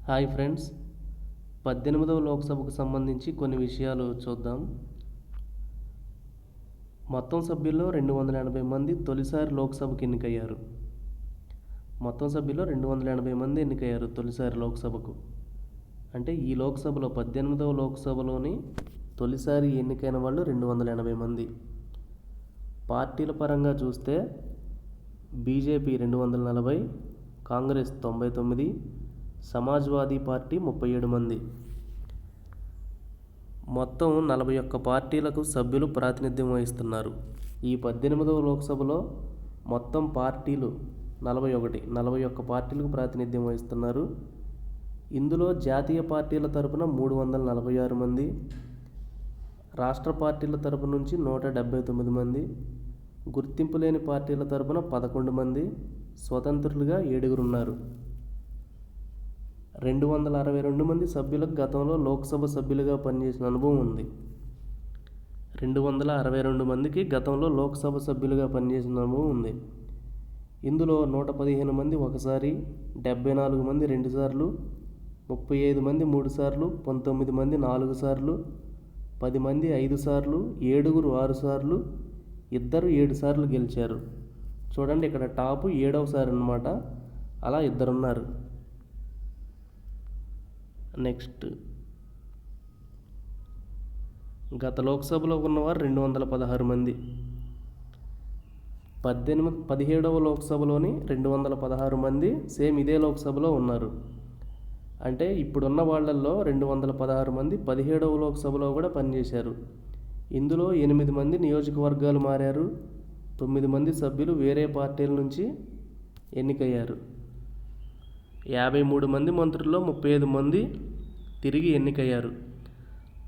Hi friends, 18వ లోక్సభకు సంబంధించి కొన్ని విషయాలు చూద్దాం. మొత్తం సభ్యుల్లో 280 మంది తొలిసారి లోక్సభకు ఎన్నికయ్యారు. తొలిసారి లోక్సభకు. అంటే ఈ లోక్సభలో 18వ లోక్సభలోని తొలిసారి ఎన్నికైన వాళ్ళు 280 మంది. పార్టీల పరంగా చూస్తే బీజేపీ 240, కాంగ్రెస్ 99, సమాజ్వాదీ పార్టీ 37 మంది. మొత్తం 41 పార్టీలకు సభ్యులు ప్రాతినిధ్యం వహిస్తున్నారు. ఈ 18వ లోక్సభలో మొత్తం పార్టీలు 41 పార్టీలకు ప్రాతినిధ్యం వహిస్తున్నారు. ఇందులో జాతీయ పార్టీల తరపున 346 మంది, రాష్ట్ర పార్టీల తరపు నుంచి 179 మంది, గుర్తింపు లేని పార్టీల తరపున 11 మంది, స్వతంత్రులుగా 7 ఉన్నారు. 262 మంది సభ్యులకు గతంలో లోక్సభ సభ్యులుగా పనిచేసిన అనుభవం ఉంది. 262 మందికి గతంలో లోక్సభ సభ్యులుగా పనిచేసిన అనుభవం ఉంది. ఇందులో 115 మంది ఒకసారి, 74 మంది 2 సార్లు, 35 మంది 3 సార్లు, 19 మంది 4 సార్లు, 10 మంది 5 సార్లు, 7 6 సార్లు, 2 7 సార్లు గెలిచారు. చూడండి, ఇక్కడ టాపు 7వసారి అన్నమాట. అలా 2 ఉన్నారు. నెక్స్ట్, గత లోక్సభలో ఉన్నవారు 216 మంది. 17వ లోక్సభలోని 216 మంది సేమ్ ఇదే లోక్సభలో ఉన్నారు. అంటే ఇప్పుడున్న వాళ్ళల్లో 216 మంది 17వ లోక్సభలో కూడా పనిచేశారు. ఇందులో 8 మంది నియోజకవర్గాలు మారారు, 9 మంది సభ్యులు వేరే పార్టీల నుంచి ఎన్నికయ్యారు. 53 మంది మంత్రుల్లో 35 మంది తిరిగి ఎన్నికయ్యారు.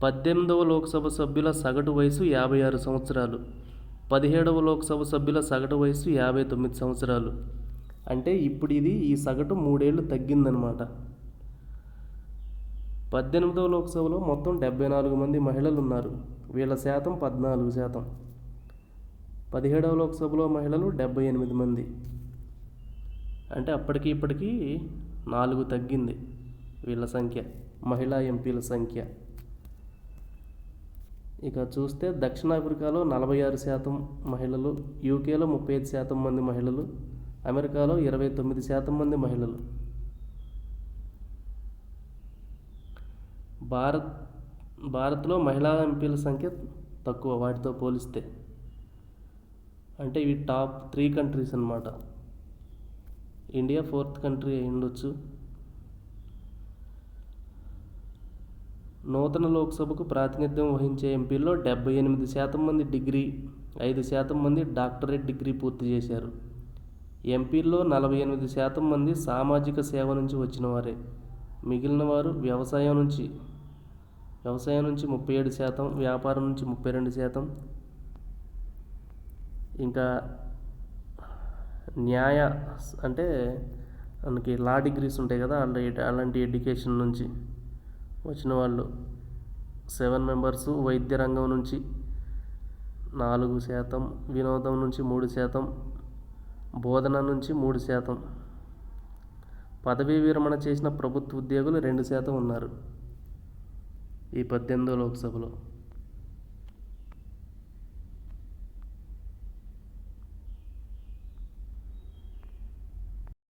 18వ లోక్సభ సభ్యుల సగటు వయసు 56 సంవత్సరాలు, 17వ లోక్సభ సభ్యుల సగటు వయసు 59 సంవత్సరాలు. అంటే ఇప్పుడు ఈ సగటు 3 ఏళ్ళు తగ్గిందనమాట. 18వ లోక్సభలో మొత్తం 74 మంది మహిళలు ఉన్నారు. వీళ్ళ శాతం 14%. 17వ లోక్సభలో మహిళలు 78 మంది. అంటే అప్పటికి ఇప్పటికీ 4 తగ్గింది వీళ్ళ సంఖ్య, మహిళా ఎంపీల సంఖ్య. ఇక చూస్తే దక్షిణాఫ్రికాలో 46% మహిళలు, యూకేలో 35% మంది మహిళలు, అమెరికాలో 29% మంది మహిళలు. భారత్లో మహిళా ఎంపీల సంఖ్య తక్కువ వాటితో పోలిస్తే. అంటే ఇవి టాప్ 3 కంట్రీస్ అన్నమాట. ఇండియా 4th కంట్రీ అయి ఉండొచ్చు. నూతన లోక్సభకు ప్రాతినిధ్యం వహించే ఎంపీల్లో 78% మంది డిగ్రీ, 5% మంది డాక్టరేట్ డిగ్రీ పూర్తి చేశారు. ఎంపీల్లో 48% మంది సామాజిక సేవ నుంచి వచ్చిన వారే. మిగిలిన వారు వ్యవసాయం నుంచి 37%, వ్యాపారం నుంచి 32%, ఇంకా న్యాయ అంటే మనకి లా డిగ్రీస్ ఉంటాయి కదా, అలాంటి ఎడ్యుకేషన్ నుంచి వచ్చిన వాళ్ళు 7 మెంబర్సు, వైద్య రంగం నుంచి 4%, వినోదం నుంచి 3%, బోధన నుంచి 3%, పదవీ విరమణ చేసిన ప్రభుత్వ ఉద్యోగులు 2% ఉన్నారు ఈ 18వ లోక్సభలో.